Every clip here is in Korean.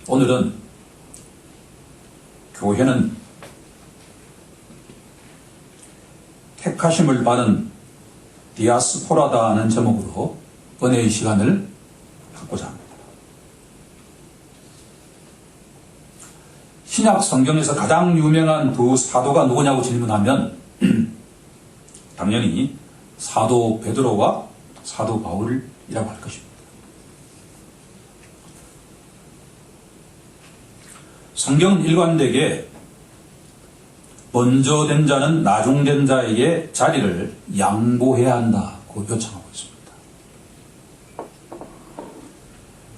오늘은 교회는 택하심을 받은 디아스포라다는 제목으로 은혜의 시간을 갖고자 합니다. 신약 성경에서 가장 유명한 두 사도가 누구냐고 질문하면 당연히 사도 베드로와 사도 바울이라고 할 것입니다. 성경은 일관되게 먼저 된 자는 나중된 자에게 자리를 양보해야 한다고 요청하고 있습니다.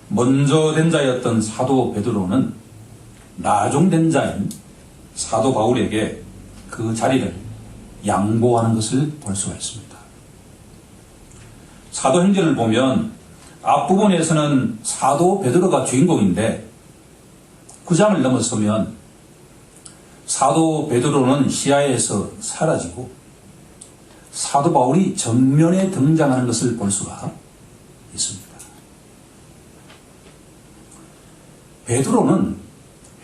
먼저 된 자였던 사도 베드로는 나중된 자인 사도 바울에게 그 자리를 양보하는 것을 볼 수가 있습니다. 사도행전을 보면 앞부분에서는 사도 베드로가 주인공인데 9장을 넘어서면 사도 베드로는 시야에서 사라지고 사도 바울이 전면에 등장하는 것을 볼 수가 있습니다. 베드로는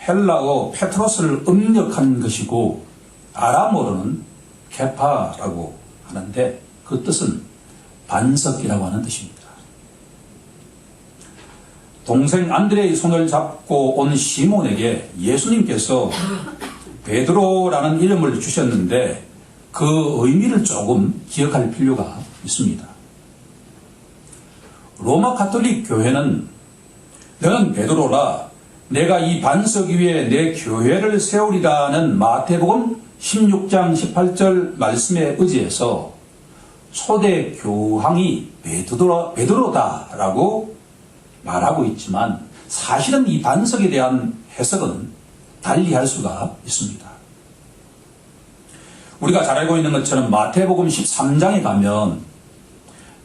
헬라어 페트로스를 음력한 것이고 아람어로는 케파라고 하는데 그 뜻은 반석이라고 하는 뜻입니다. 동생 안드레의 손을 잡고 온 시몬에게 예수님께서 베드로라는 이름을 주셨는데 그 의미를 조금 기억할 필요가 있습니다. 로마 가톨릭 교회는 너는 베드로라 내가 이 반석 위에 내 교회를 세우리라는 마태복음 16장 18절 말씀에 의지해서 초대 교황이 베드로다라고 말하고 있지만 사실은 이 반석에 대한 해석은 달리 할 수가 있습니다. 우리가 잘 알고 있는 것처럼 마태복음 13장에 가면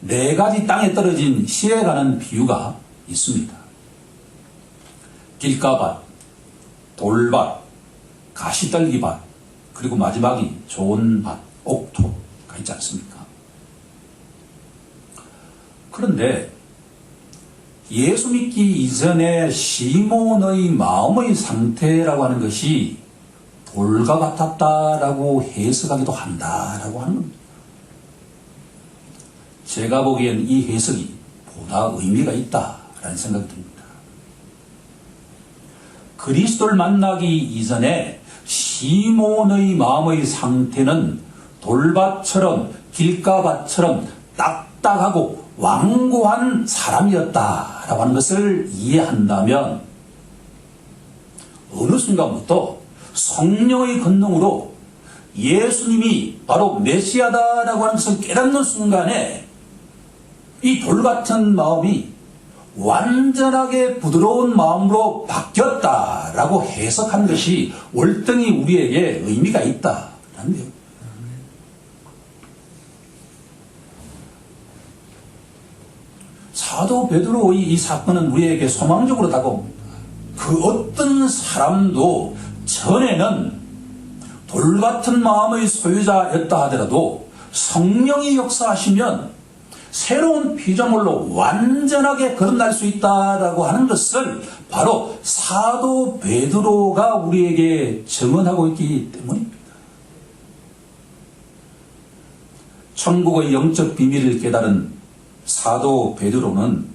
4가지 땅에 떨어진 실에 관한 비유가 있습니다. 길가밭, 돌밭, 가시떨기밭, 그리고 마지막이 좋은 밭, 옥토가 있지 않습니까? 그런데 예수 믿기 이전에 시몬의 마음의 상태라고 하는 것이 돌과 같았다라고 해석하기도 한다라고 하는 겁니다. 제가 보기엔 이 해석이 보다 의미가 있다라는 생각이 듭니다. 그리스도를 만나기 이전에 시몬의 마음의 상태는 돌밭처럼 길가밭처럼 딱딱하고 완고한 사람이었다라고 하는 것을 이해한다면 어느 순간부터 성령의 권능으로 예수님이 바로 메시아다라고 하는 것을 깨닫는 순간에 이 돌같은 마음이 완전하게 부드러운 마음으로 바뀌었다라고 해석한 것이 월등히 우리에게 의미가 있다라는 거예요. 사도 베드로의 이 사건은 우리에게 소망적으로 다가옵니다. 그 어떤 사람도 전에는 돌같은 마음의 소유자였다 하더라도 성령이 역사하시면 새로운 피조물로 완전하게 거듭날 수 있다라고 하는 것을 바로 사도 베드로가 우리에게 증언하고 있기 때문입니다. 천국의 영적 비밀을 깨달은 사도 베드로는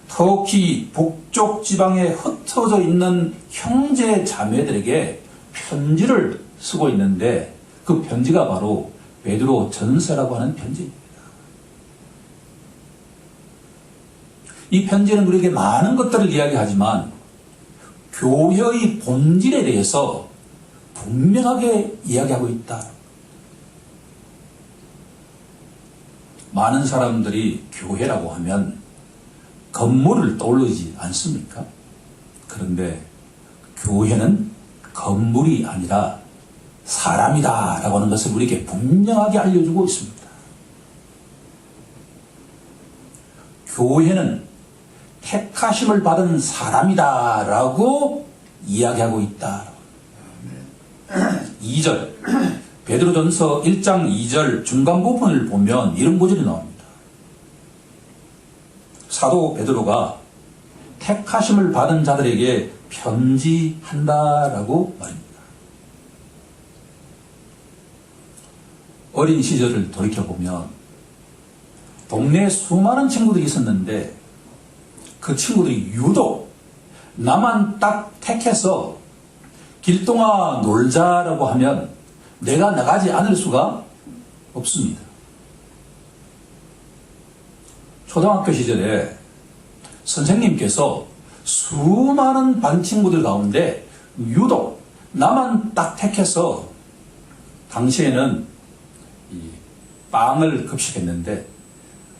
터키 북쪽 지방에 흩어져 있는 형제 자매들에게 편지를 쓰고 있는데 그 편지가 바로 베드로 전서라고 하는 편지입니다. 이 편지는 우리에게 많은 것들을 이야기하지만 교회의 본질에 대해서 분명하게 이야기하고 있다. 많은 사람들이 교회라고 하면 건물을 떠올리지 않습니까? 그런데 교회는 건물이 아니라 사람이다라고 하는 것을 우리에게 분명하게 알려주고 있습니다. 교회는 택하심을 받은 사람이다라고 이야기하고 있다. 2절 베드로전서 1장 2절 중간 부분을 보면 이런 구절이 나옵니다. 사도 베드로가 택하심을 받은 자들에게 편지한다라고 말입니다. 어린 시절을 돌이켜보면 동네에 수많은 친구들이 있었는데 그 친구들이 유독 나만 딱 택해서 길동아 놀자라고 하면 내가 나가지 않을 수가 없습니다. 초등학교 시절에 선생님께서 수많은 반 친구들 가운데 유독 나만 딱 택해서 당시에는 이 빵을 급식했는데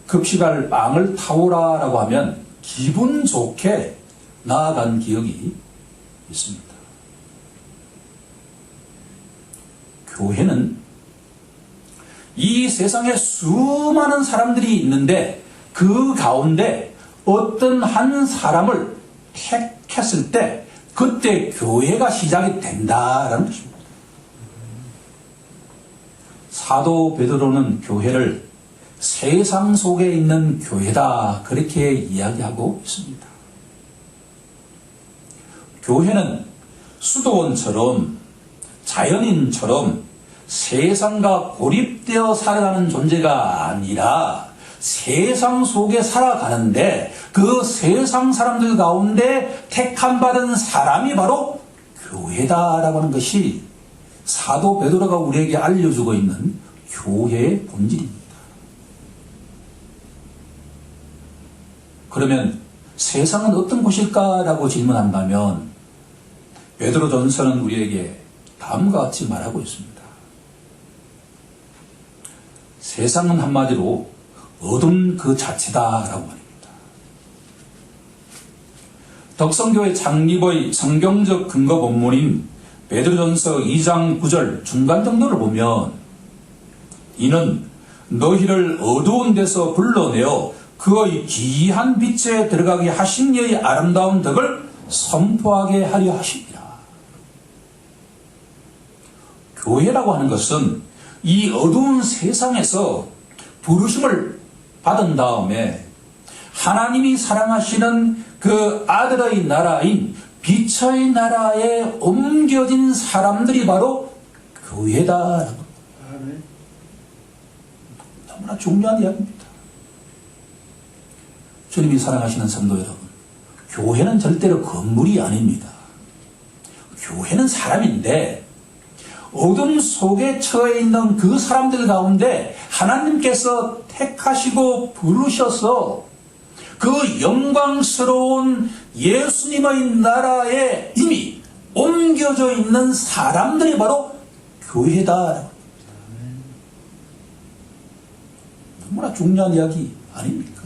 급식할 빵을 타오라라고 하면 기분 좋게 나아간 기억이 있습니다. 교회는 이 세상에 수많은 사람들이 있는데 그 가운데 어떤 한 사람을 택했을 때 그때 교회가 시작이 된다라는 것입니다. 사도 베드로는 교회를 세상 속에 있는 교회다 그렇게 이야기하고 있습니다. 교회는 수도원처럼 자연인처럼 세상과 고립되어 살아가는 존재가 아니라 세상 속에 살아가는데 그 세상 사람들 가운데 택함받은 사람이 바로 교회다라고 하는 것이 사도 베드로가 우리에게 알려주고 있는 교회의 본질입니다. 그러면 세상은 어떤 곳일까라고 질문한다면 베드로전서는 우리에게 다음과 같이 말하고 있습니다. 세상은 한마디로 어둠 그 자체다라고 말입니다. 덕성교회 창립의 성경적 근거 본문인 베드로전서 2장 9절 중간 정도를 보면 이는 너희를 어두운 데서 불러내어 그의 기이한 빛에 들어가게 하신 이의 아름다운 덕을 선포하게 하려 하십니다. 교회라고 하는 것은 이 어두운 세상에서 부르심을 받은 다음에 하나님이 사랑하시는 그 아들의 나라인 빛의 나라에 옮겨진 사람들이 바로 교회다라고. 너무나 중요한 이야기입니다. 주님이 사랑하시는 성도 여러분, 교회는 절대로 건물이 아닙니다. 교회는 사람인데 어둠 속에 처해 있는 그 사람들 가운데 하나님께서 택하시고 부르셔서 그 영광스러운 예수님의 나라에 이미 옮겨져 있는 사람들이 바로 교회다. 너무나 중요한 이야기 아닙니까?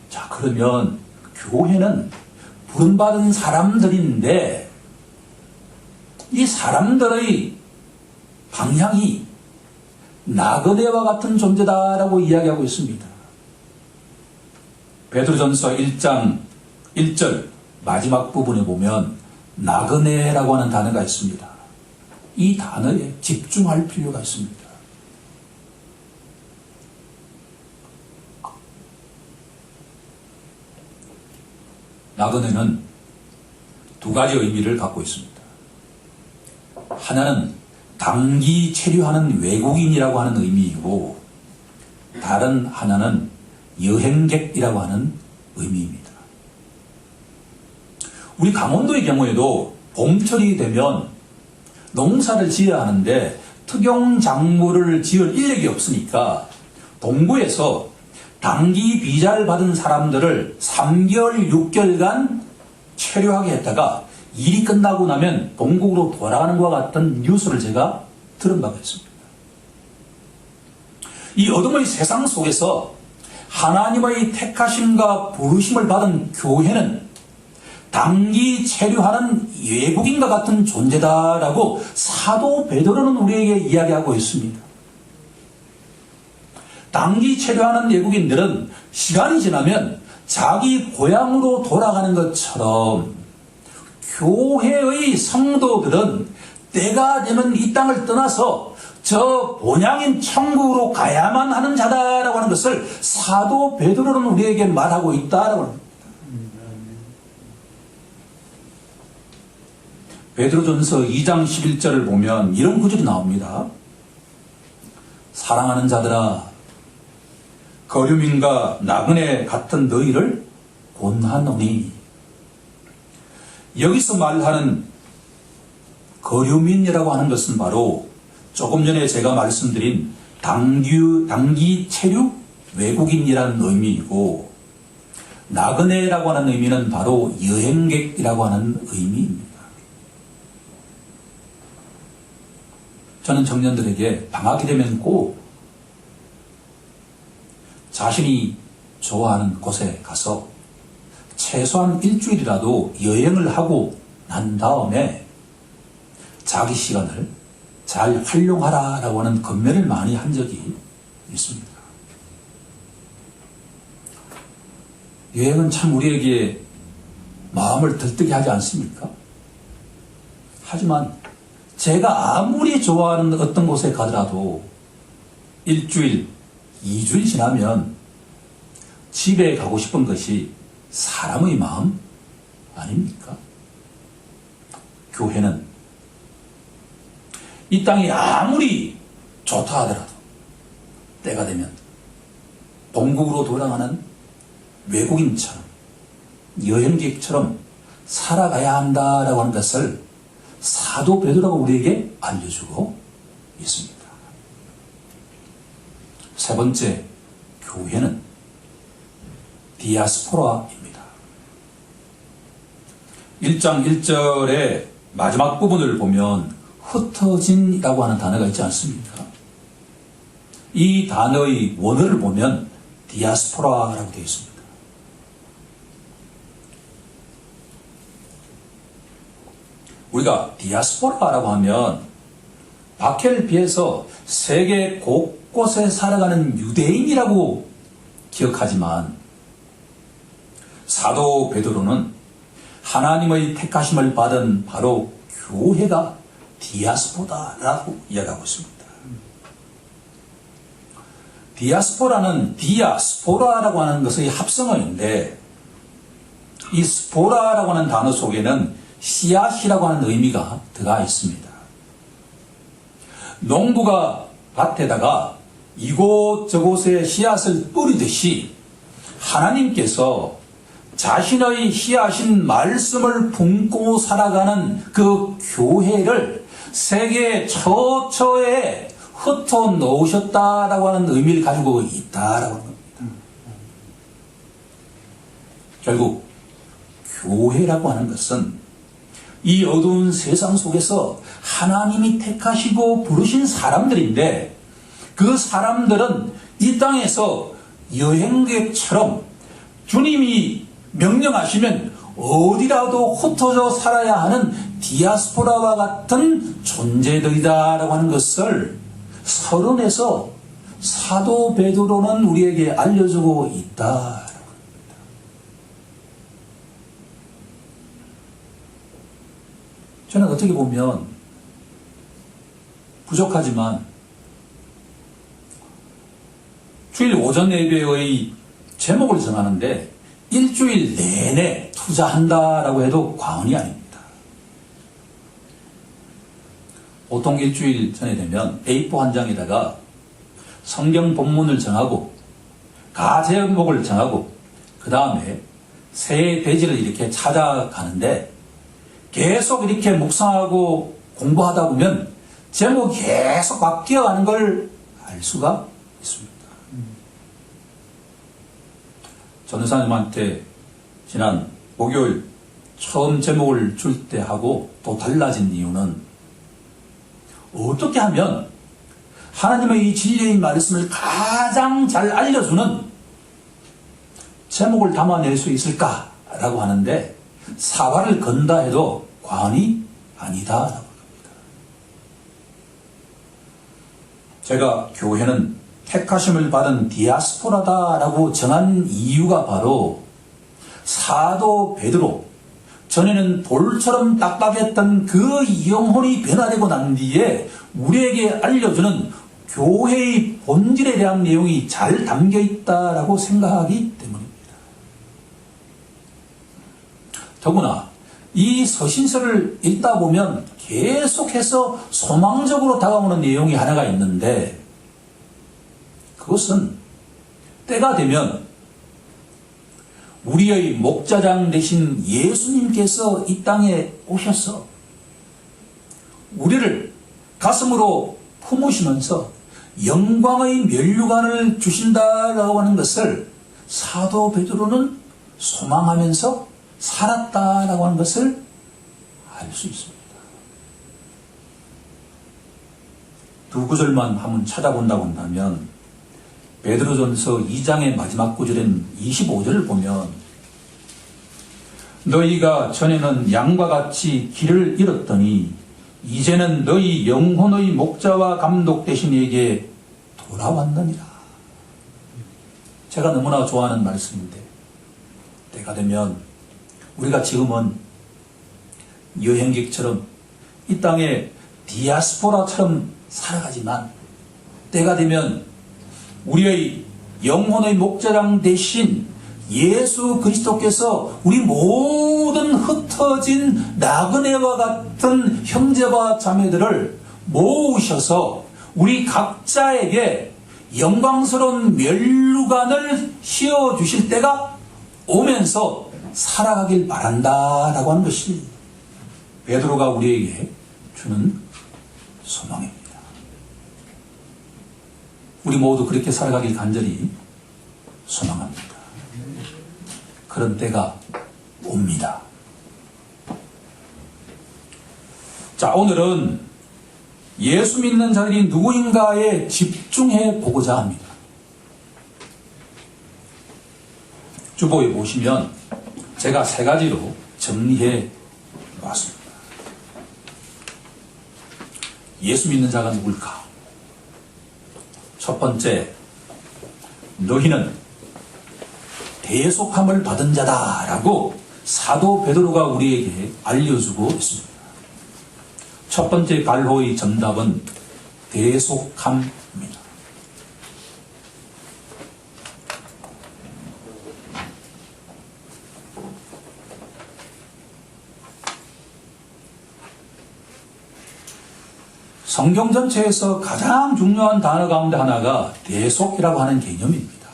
자, 그러면 교회는 부름받은 사람들인데 이 사람들의 방향이 나그네와 같은 존재다라고 이야기하고 있습니다. 베드로전서 1장 1절 마지막 부분에 보면 나그네라고 하는 단어가 있습니다. 이 단어에 집중할 필요가 있습니다. 나그네는 두 가지 의미를 갖고 있습니다. 하나는 단기 체류하는 외국인이라고 하는 의미이고 다른 하나는 여행객이라고 하는 의미입니다. 우리 강원도의 경우에도 봄철이 되면 농사를 지어야 하는데 특용작물을 지을 인력이 없으니까 동구에서 단기 비자를 받은 사람들을 3개월, 6개월간 체류하게 했다가 일이 끝나고 나면 본국으로 돌아가는 것과 같은 뉴스를 제가 들은 바가 있습니다. 이 어둠의 세상 속에서 하나님의 택하심과 부르심을 받은 교회는 단기 체류하는 외국인과 같은 존재다라고 사도 베드로는 우리에게 이야기하고 있습니다. 단기 체류하는 외국인들은 시간이 지나면 자기 고향으로 돌아가는 것처럼 교회의 성도들은 때가 되면 이 땅을 떠나서 저 본향인 천국으로 가야만 하는 자다라고 하는 것을 사도 베드로는 우리에게 말하고 있다라고 합니다. 베드로전서 2장 11절을 보면 이런 구절이 나옵니다. 사랑하는 자들아, 거류민과 나그네 같은 너희를 권하노니. 여기서 말하는 거류민이라고 하는 것은 바로 조금 전에 제가 말씀드린 단기 체류 외국인이라는 의미이고, 나그네라고 하는 의미는 바로 여행객이라고 하는 의미입니다. 저는 청년들에게 방학이 되면 꼭 자신이 좋아하는 곳에 가서 최소한 일주일이라도 여행을 하고 난 다음에 자기 시간을 잘 활용하라라고 하는 권면을 많이 한 적이 있습니다. 여행은 참 우리에게 마음을 들뜨게 하지 않습니까? 하지만 제가 아무리 좋아하는 어떤 곳에 가더라도 일주일, 2주일 지나면 집에 가고 싶은 것이 사람의 마음 아닙니까? 교회는 이 땅이 아무리 좋다 하더라도 때가 되면 본국으로 돌아가는 외국인처럼, 여행객처럼 살아가야 한다라고 하는 것을 사도 베드로가 우리에게 알려주고 있습니다. 세 번째, 교회는 디아스포라입니다. 1장 1절의 마지막 부분을 보면 흩어진이라고 하는 단어가 있지 않습니까? 이 단어의 원어를 보면 디아스포라라고 되어 있습니다. 우리가 디아스포라라고 하면 박해를 피해서 세계 곳곳에 살아가는 유대인이라고 기억하지만 사도 베드로는 하나님의 택하심을 받은 바로 교회가 디아스포라라고 이야기하고 있습니다. 디아스포라는 디아스포라라고 하는 것의 합성어인데, 이 스포라라고 하는 단어 속에는 씨앗이라고 하는 의미가 들어가 있습니다. 농부가 밭에다가 이곳저곳에 씨앗을 뿌리듯이 하나님께서 자신의 씨앗인 말씀을 품고 살아가는 그 교회를 세계 처처에 흩어 놓으셨다라고 하는 의미를 가지고 있다라고 하는 겁니다. 결국 교회라고 하는 것은 이 어두운 세상 속에서 하나님이 택하시고 부르신 사람들인데, 그 사람들은 이 땅에서 여행객처럼 주님이 명령하시면 어디라도 흩어져 살아야 하는 디아스포라와 같은 존재들이다라고 하는 것을 서론에서 사도 베드로는 우리에게 알려주고 있다. 저는 어떻게 보면 부족하지만 주일 오전 예배의 제목을 정하는데 일주일 내내 투자한다라고 해도 과언이 아닙니다. 보통 일주일 전에 되면 A4 한 장에다가 성경 본문을 정하고 가제목을 정하고 그 다음에 새 대지를 이렇게 찾아가는데, 계속 이렇게 묵상하고 공부하다 보면 제목이 계속 바뀌어가는 걸 알 수가 있습니다. 전도사님한테 지난 목요일 처음 제목을 줄 때 하고 또 달라진 이유는, 어떻게 하면 하나님의 이 진리의 말씀을 가장 잘 알려주는 제목을 담아낼 수 있을까라고 하는데, 사활을 건다 해도 과언이 아니다라고 합니다. 제가 교회는 택하심을 받은 디아스포라다라고 정한 이유가 바로 사도 베드로, 전에는 돌처럼 딱딱했던 그 영혼이 변화되고 난 뒤에 우리에게 알려주는 교회의 본질에 대한 내용이 잘 담겨 있다라고 생각하기 때문입니다. 더구나 이 서신서를 읽다 보면 계속해서 소망적으로 다가오는 내용이 하나가 있는데, 그것은 때가 되면 우리의 목자장 되신 예수님께서 이 땅에 오셔서 우리를 가슴으로 품으시면서 영광의 면류관을 주신다라고 하는 것을 사도 베드로는 소망하면서 살았다라고 하는 것을 알 수 있습니다. 두 구절만 한번 찾아본다고 한다면 베드로전서 2장의 마지막 구절인 25절을 보면 너희가 전에는 양과 같이 길을 잃었더니 이제는 너희 영혼의 목자와 감독 되신 이에게 돌아왔느니라. 제가 너무나 좋아하는 말씀인데, 때가 되면 우리가 지금은 여행객처럼 이 땅에 디아스포라처럼 살아가지만, 때가 되면 우리의 영혼의 목자장 되신 예수 그리스도께서 우리 모든 흩어진 나그네와 같은 형제와 자매들을 모으셔서 우리 각자에게 영광스러운 면류관을 씌워주실 때가 오면서 살아가길 바란다라고 하는 것이 베드로가 우리에게 주는 소망입니다. 우리 모두 그렇게 살아가길 간절히 소망합니다. 그런 때가 옵니다. 자, 오늘은 예수 믿는 자들이 누구인가에 집중해 보고자 합니다. 주보에 보시면 제가 세 가지로 정리해 봤습니다. 예수 믿는 자가 누굴까? 첫 번째, 너희는 대속함을 받은 자다라고 사도 베드로가 우리에게 알려주고 있습니다. 첫 번째 갈로의 정답은 대속함입니다. 성경 전체에서 가장 중요한 단어 가운데 하나가 대속이라고 하는 개념입니다.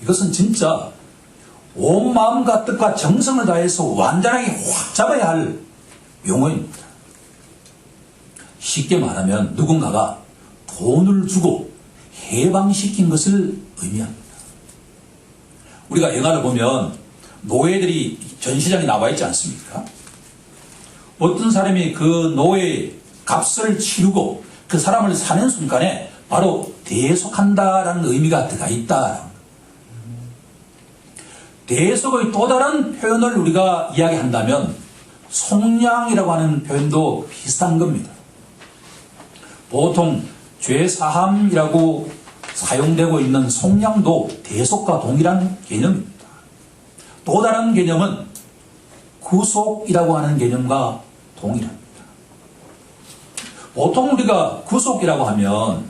이것은 진짜 온 마음과 뜻과 정성을 다해서 완전하게 확 잡아야 할 용어입니다. 쉽게 말하면 누군가가 돈을 주고 해방시킨 것을 의미합니다. 우리가 영화를 보면 노예들이 전시장에 나와 있지 않습니까? 어떤 사람이 그 노예의 값을 치르고 그 사람을 사는 순간에 바로 대속한다라는 의미가 들어가 있다. 대속의 또 다른 표현을 우리가 이야기한다면 속량이라고 하는 표현도 비슷한 겁니다. 보통 죄사함이라고 사용되고 있는 속량도 대속과 동일한 개념입니다. 또 다른 개념은 구속이라고 하는 개념과 동일합니다. 보통 우리가 구속이라고 하면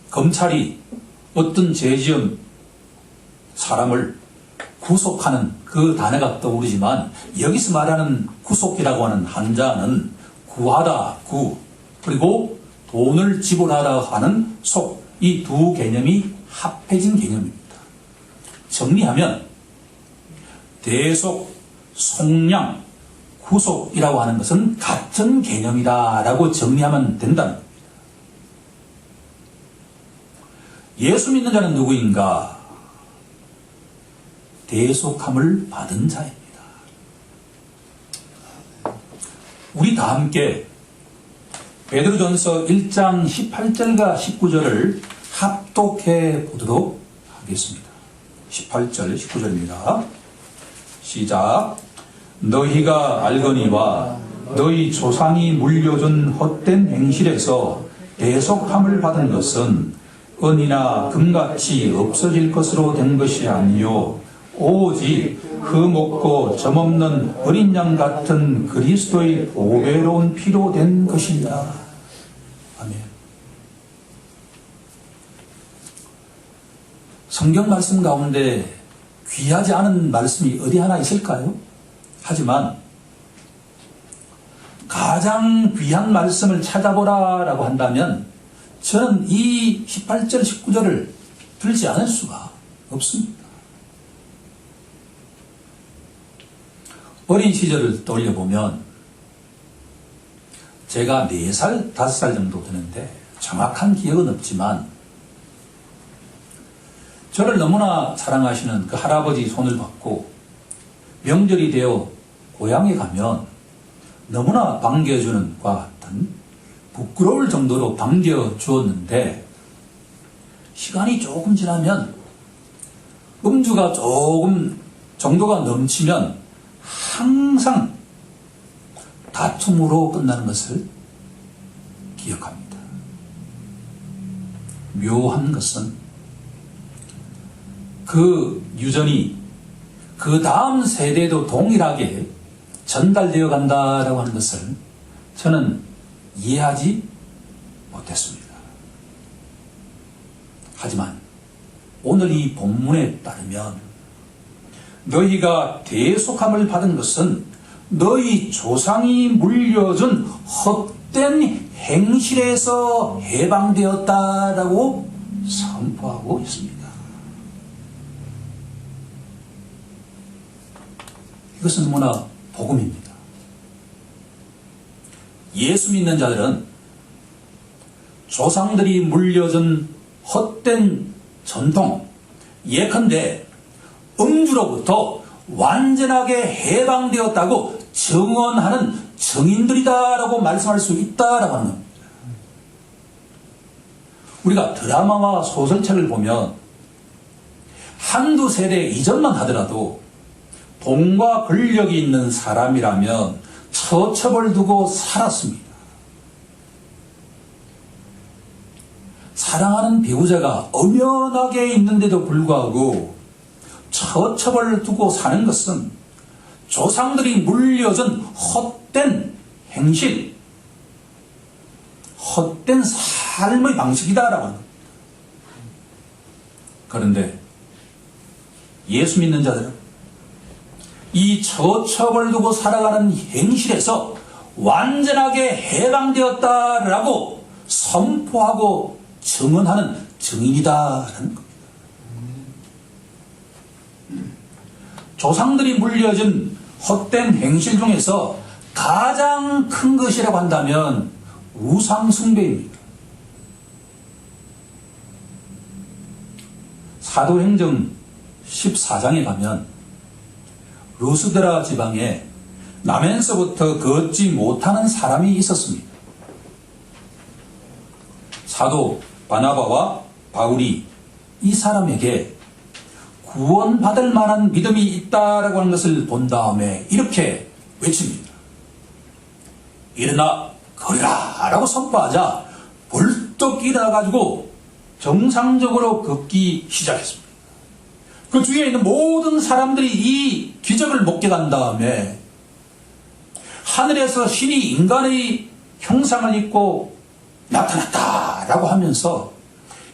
검찰이 어떤 죄 지은 사람을 구속하는 그 단어가 떠오르지만 여기서 말하는 구속이라고 하는 한자는 구하다, 구, 그리고 돈을 지불하다 하는 속, 이 두 개념이 합해진 개념입니다. 정리하면 대속, 속량, 구속이라고 하는 것은 같은 개념이다라고 정리하면 된다는 겁니다. 예수 믿는 자는 누구인가? 대속함을 받은 자입니다. 우리 다 함께 베드로전서 1장 18절과 19절을 합독해 보도록 하겠습니다. 18절, 19절입니다. 시작. 너희가 알거니와 너희 조상이 물려준 헛된 행실에서 대속함을 받은 것은 은이나 금같이 없어질 것으로 된 것이 아니요 오직 흠없고 점없는 어린 양 같은 그리스도의 보배로운 피로 된 것이다. 아멘. 성경 말씀 가운데 귀하지 않은 말씀이 어디 하나 있을까요? 하지만 가장 귀한 말씀을 찾아보라라고 한다면 저는 이 18절, 19절을 들지 않을 수가 없습니다. 어린 시절을 떠올려보면 제가 4살, 5살 정도 되는데 정확한 기억은 없지만 저를 너무나 사랑하시는 그 할아버지 손을 받고 명절이 되어 고향에 가면 너무나 반겨주는 것과 같은 부끄러울 정도로 반겨주었는데 시간이 조금 지나면 음주가 조금 정도가 넘치면 항상 다툼으로 끝나는 것을 기억합니다. 묘한 것은 그 유전이 그 다음 세대도 동일하게 전달되어 간다라고 하는 것을 저는 이해하지 못했습니다. 하지만 오늘 이 본문에 따르면 너희가 대속함을 받은 것은 너희 조상이 물려준 헛된 행실에서 해방되었다라고 선포하고 있습니다. 이것은 너무나 복음입니다. 예수 믿는 자들은 조상들이 물려준 헛된 전통, 예컨대 음주로부터 완전하게 해방되었다고 증언하는 증인들이다라고 말씀할 수 있다라고 하는 겁니다. 우리가 드라마와 소설책을 보면 한두 세대 이전만 하더라도 돈과 권력이 있는 사람이라면 처첩을 두고 살았습니다. 사랑하는 배우자가 엄연하게 있는데도 불구하고 처첩을 두고 사는 것은 조상들이 물려준 헛된 행실, 헛된 삶의 방식이다라고 합니다. 그런데 예수 믿는 자들은 이 처첩을 두고 살아가는 행실에서 완전하게 해방되었다라고 선포하고 증언하는 증인이다라는 겁니다. 조상들이 물려준 헛된 행실 중에서 가장 큰 것이라고 한다면 우상숭배입니다. 사도행전 14장에 가면 루스드라 지방에 나면서부터 걷지 못하는 사람이 있었습니다. 사도 바나바와 바울이 이 사람에게 구원받을 만한 믿음이 있다라고 하는 것을 본 다음에 이렇게 외칩니다. 일어나 걸으라 라고 선포하자 벌떡 일어나가지고 정상적으로 걷기 시작했습니다. 그 주위에 있는 모든 사람들이 이 기적을 목격한 다음에 하늘에서 신이 인간의 형상을 입고 나타났다라고 하면서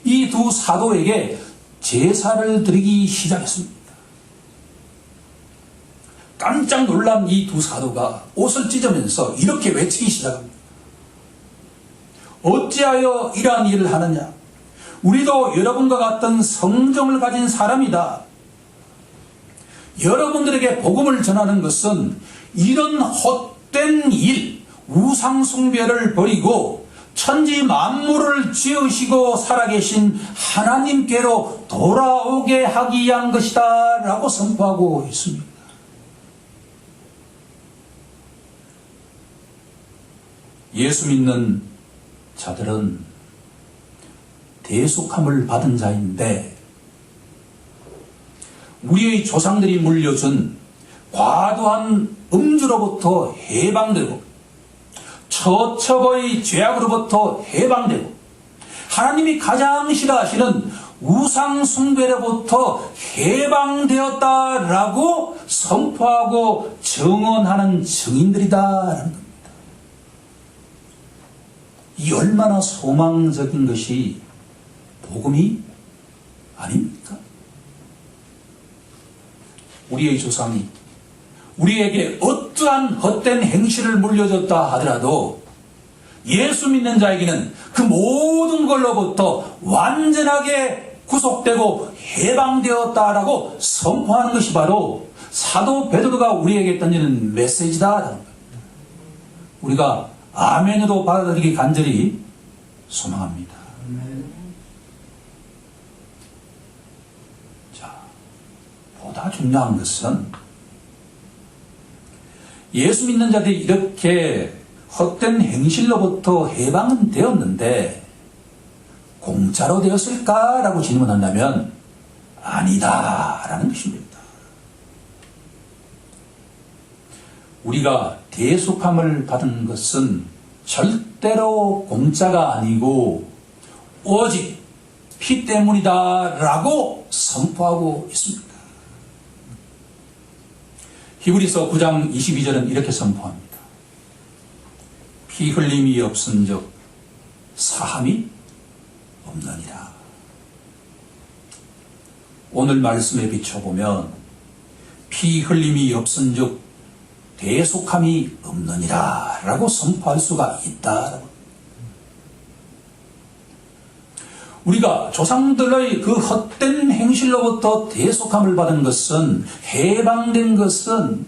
이 두 사도에게 제사를 드리기 시작했습니다. 깜짝 놀란 이 두 사도가 옷을 찢으면서 이렇게 외치기 시작합니다. 어찌하여 이러한 일을 하느냐? 우리도 여러분과 같은 성정을 가진 사람이다. 여러분들에게 복음을 전하는 것은 이런 헛된 일, 우상숭배를 버리고 천지 만물을 지으시고 살아계신 하나님께로 돌아오게 하기 위한 것이다 라고 선포하고 있습니다. 예수 믿는 자들은 대속함을 받은 자인데 우리의 조상들이 물려준 과도한 음주로부터 해방되고 처처의 죄악으로부터 해방되고 하나님이 가장 싫어하시는 우상 숭배로부터 해방되었다라고 선포하고 증언하는 증인들이다라는 겁니다. 이 얼마나 소망적인 것이 복음이 아닙니까? 우리의 조상이 우리에게 어떠한 헛된 행실을 물려줬다 하더라도 예수 믿는 자에게는 그 모든 걸로부터 완전하게 구속되고 해방되었다라고 선포하는 것이 바로 사도 베드로가 우리에게 던지는 메시지다. 우리가 아멘으로 받아들이기 간절히 소망합니다. 자, 보다 중요한 것은 예수 믿는 자들이 이렇게 헛된 행실로부터 해방은 되었는데 공짜로 되었을까라고 질문한다면 아니다라는 것입니다. 우리가 대속함을 받은 것은 절대로 공짜가 아니고 오직 피 때문이다라고 선포하고 있습니다. 히브리서 9장 22절은 이렇게 선포합니다. 피 흘림이 없은즉 사함이 없느니라. 오늘 말씀에 비춰보면 피 흘림이 없은즉 대속함이 없느니라 라고 선포할 수가 있다. 우리가 조상들의 그 헛된 행실로부터 대속함을 받은 것은, 해방된 것은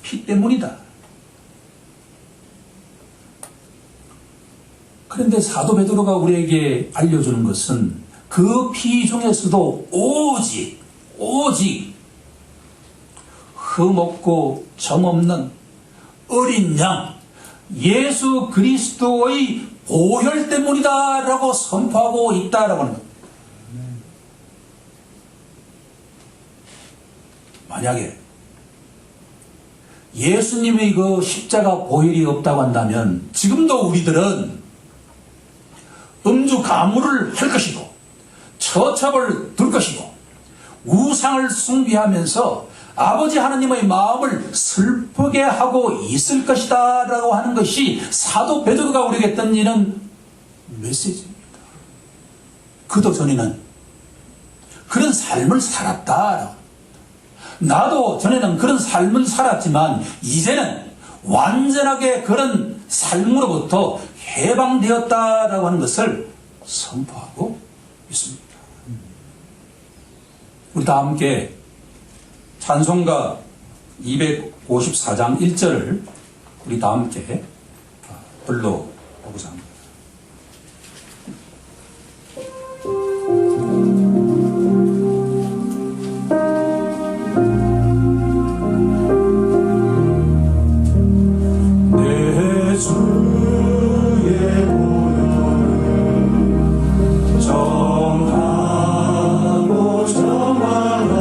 피 때문이다. 그런데 사도 베드로가 우리에게 알려주는 것은 그 피 중에서도 오직 흠없고 점없는 어린 양 예수 그리스도의 보혈 때문이다라고 선포하고 있다라고 하는 겁니다. 만약에 예수님의 그 십자가 보혈이 없다고 한다면 지금도 우리들은 음주 가물을 할 것이고 처첩을 둘 것이고 우상을 숭배하면서 아버지 하나님의 마음을 슬프게 하고 있을 것이다 라고 하는 것이 사도 베드로가 우리에게 던지는 메시지입니다. 그도 전에는 그런 삶을 살았다. 나도 전에는 그런 삶을 살았지만 이제는 완전하게 그런 삶으로부터 해방되었다라고 하는 것을 선포하고 있습니다. 우리 다 함께 찬송가 254장 1절을 우리 다 함께 불러보고자 합니다. 내 주의 보혈은 정하고 정하라.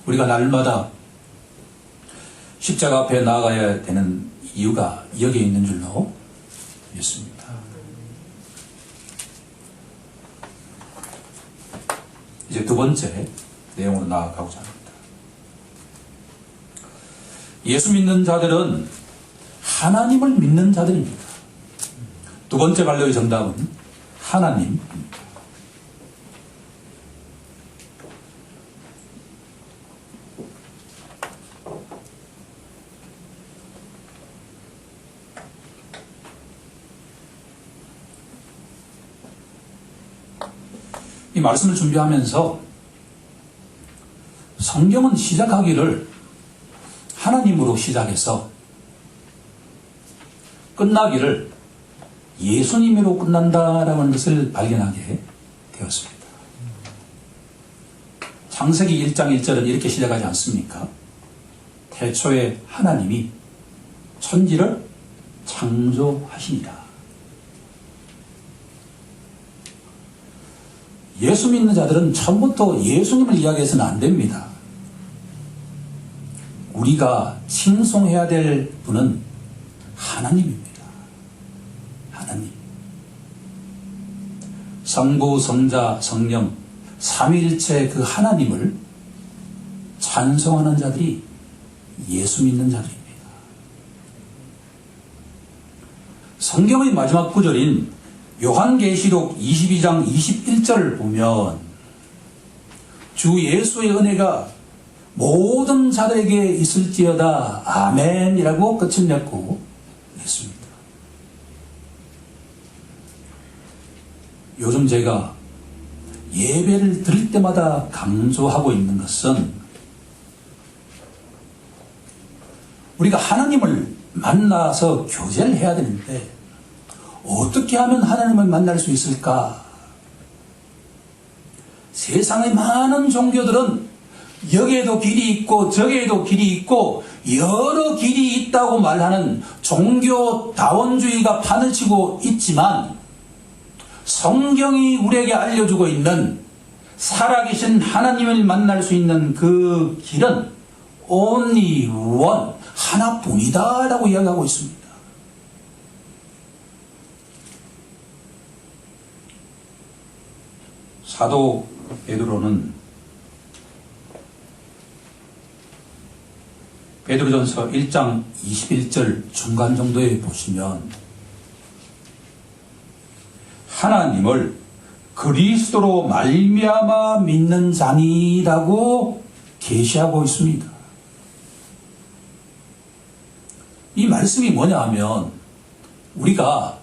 우리가 날마다 십자가 앞에 나아가야 되는 이유가 여기에 있는 줄로 믿습니다. 이제 두 번째 내용으로 나아가고자 합니다. 예수 믿는 자들은 하나님을 믿는 자들입니다. 두 번째 반려의 정답은 하나님입니다. 이 말씀을 준비하면서 성경은 시작하기를 하나님으로 시작해서 끝나기를 예수님으로 끝난다라는 것을 발견하게 되었습니다. 창세기 1장 1절은 이렇게 시작하지 않습니까? 태초에 하나님이 천지를 창조하시니라. 예수 믿는 자들은 처음부터 예수님을 이야기해서는 안 됩니다. 우리가 칭송해야 될 분은 하나님입니다. 하나님. 성부, 성자, 성령, 삼위일체 그 하나님을 찬송하는 자들이 예수 믿는 자들입니다. 성경의 마지막 구절인 요한계시록 22장 21절을 보면 주 예수의 은혜가 모든 자들에게 있을지어다 아멘이라고 끝을 맺고 있습니다. 요즘 제가 예배를 드릴 때마다 강조하고 있는 것은 우리가 하나님을 만나서 교제를 해야 되는데 어떻게 하면 하나님을 만날 수 있을까? 세상의 많은 종교들은 여기에도 길이 있고 저기에도 길이 있고 여러 길이 있다고 말하는 종교다원주의가 판을 치고 있지만 성경이 우리에게 알려주고 있는 살아계신 하나님을 만날 수 있는 그 길은 only one, 하나뿐이다 라고 이야기하고 있습니다. 사도 베드로는 베드로전서 1장 21절 중간 정도에 보시면 하나님을 그리스도로 말미암아 믿는 자니라고 계시하고 있습니다. 이 말씀이 뭐냐 하면 우리가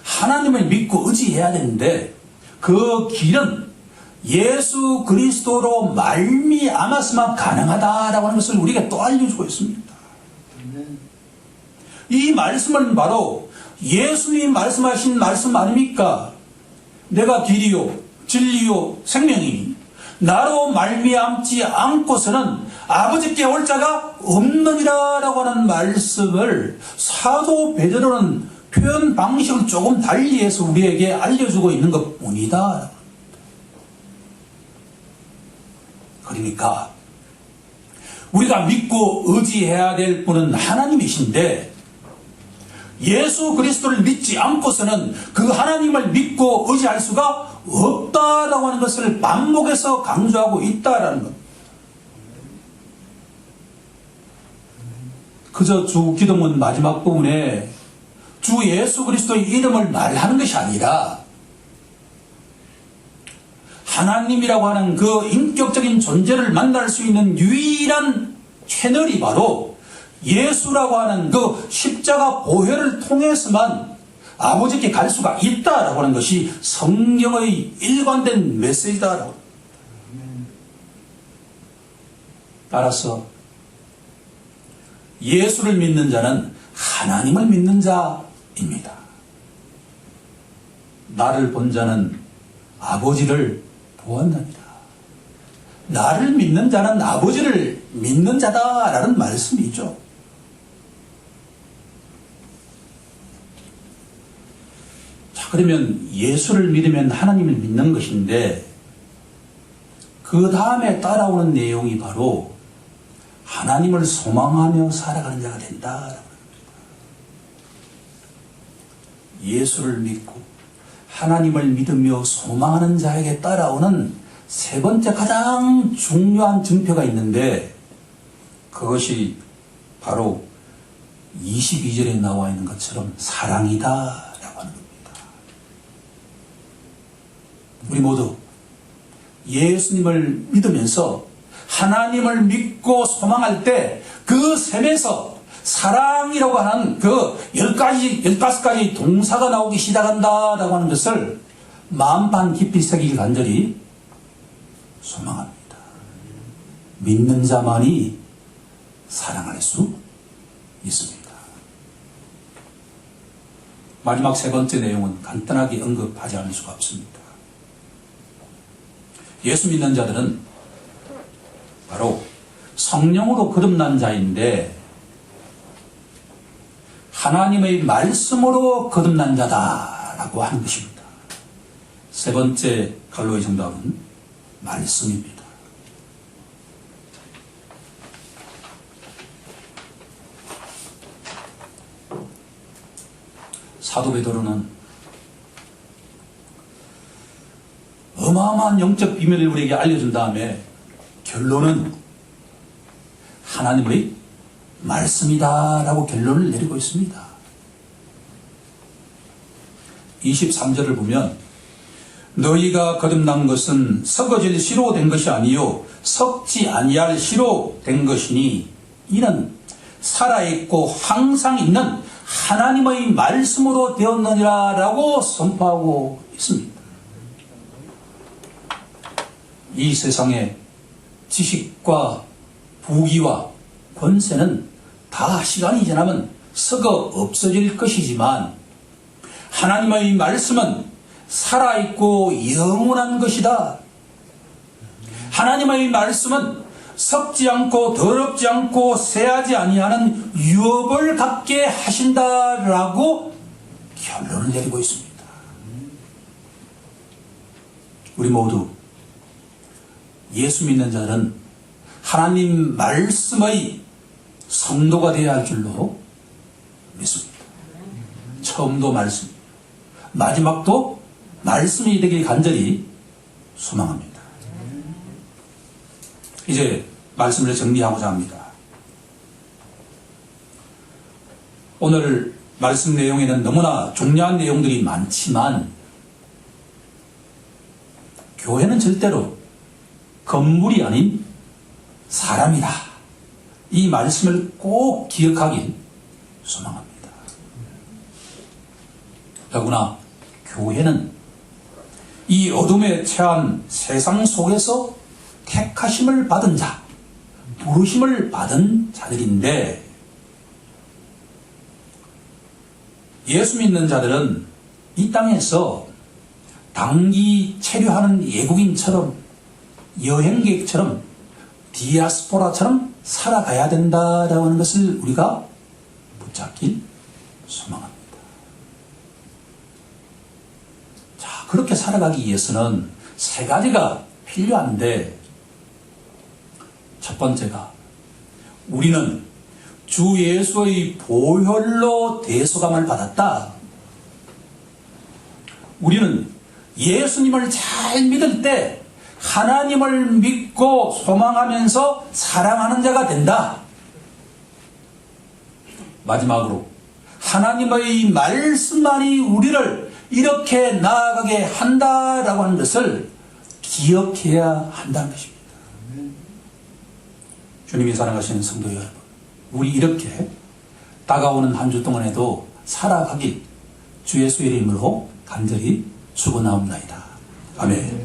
하나님을 믿고 의지해야 되는데 그 길은 예수 그리스도로 말미암아서만 가능하다라고 하는 것을 우리에게 또 알려주고 있습니다. 이 말씀은 바로 예수님이 말씀하신 말씀 아닙니까? 내가 길이요 진리요 생명이니 나로 말미암지 않고서는 아버지께 올 자가 없느니라 라고 하는 말씀을 사도 베드로는 표현 방식을 조금 달리해서 우리에게 알려주고 있는 것뿐이다. 그러니까 우리가 믿고 의지해야 될 분은 하나님이신데 예수 그리스도를 믿지 않고서는 그 하나님을 믿고 의지할 수가 없다라고 하는 것을 반복해서 강조하고 있다라는 것. 그저 주 기도문 마지막 부분에 주 예수 그리스도의 이름을 말하는 것이 아니라 하나님이라고 하는 그 인격적인 존재를 만날 수 있는 유일한 채널이 바로 예수라고 하는 그 십자가 보혈을 통해서만 아버지께 갈 수가 있다라고 하는 것이 성경의 일관된 메시지다라고. 따라서 예수를 믿는 자는 하나님을 믿는 자입니다. 나를 본 자는 아버지를 보았느니라. 나를 믿는 자는 아버지를 믿는 자다라는 말씀이죠. 자, 그러면 예수를 믿으면 하나님을 믿는 것인데 그 다음에 따라오는 내용이 바로 하나님을 소망하며 살아가는 자가 된다. 예수를 믿고 하나님을 믿으며 소망하는 자에게 따라오는 세 번째 가장 중요한 증표가 있는데 그것이 바로 22절에 나와 있는 것처럼 사랑이다라고 하는 겁니다. 우리 모두 예수님을 믿으면서 하나님을 믿고 소망할 때 그 셈에서 사랑이라고 하는 그 15가지 동사가 나오기 시작한다라고 하는 것을 마음판 깊이 새기길 간절히 소망합니다. 믿는 자만이 사랑할 수 있습니다. 마지막 세 번째 내용은 간단하게 언급하지 않을 수가 없습니다. 예수 믿는 자들은 바로 성령으로 거듭난 자인데 하나님의 말씀으로 거듭난 자다라고 하는 것입니다. 세 번째 갈로의 정답은 말씀입니다. 사도 베드로는 어마어마한 영적 비밀을 우리에게 알려준 다음에 결론은 하나님의 말씀이다라고 결론을 내리고 있습니다. 23절을 보면 너희가 거듭난 것은 썩어질 씨로 된 것이 아니요 썩지 아니할 씨로 된 것이니 이는 살아있고 항상 있는 하나님의 말씀으로 되었느니라 라고 선포하고 있습니다. 이 세상의 지식과 부귀와 권세는 다 시간이 지나면 썩어 없어질 것이지만 하나님의 말씀은 살아있고 영원한 것이다. 하나님의 말씀은 썩지 않고 더럽지 않고 쇠하지 아니하는 유업을 갖게 하신다라고 결론을 내리고 있습니다. 우리 모두 예수 믿는 자는 하나님 말씀의 성도가 되어야 할 줄로 믿습니다. 처음도 말씀, 마지막도 말씀이 되길 간절히 소망합니다. 이제 말씀을 정리하고자 합니다. 오늘 말씀 내용에는 너무나 중요한 내용들이 많지만 교회는 절대로 건물이 아닌 사람이다. 이 말씀을 꼭 기억하길 소망합니다. 더구나 교회는 이 어둠에 처한 세상 속에서 택하심을 받은 자, 부르심을 받은 자들인데 예수 믿는 자들은 이 땅에서 단기 체류하는 외국인처럼 여행객처럼 디아스포라처럼 살아가야 된다라고 하는 것을 우리가 붙잡길 소망합니다. 자, 그렇게 살아가기 위해서는 세 가지가 필요한데 첫 번째가 우리는 주 예수의 보혈로 대속함을 받았다. 우리는 예수님을 잘 믿을 때 하나님을 믿고 소망하면서 사랑하는 자가 된다. 마지막으로 하나님의 말씀만이 우리를 이렇게 나아가게 한다라고 하는 것을 기억해야 한다는 것입니다. 주님이 사랑하시는 성도 여러분, 우리 이렇게 다가오는 한 주 동안에도 살아가길 주 예수의 이름으로 간절히 축원하옵나이다. 아멘.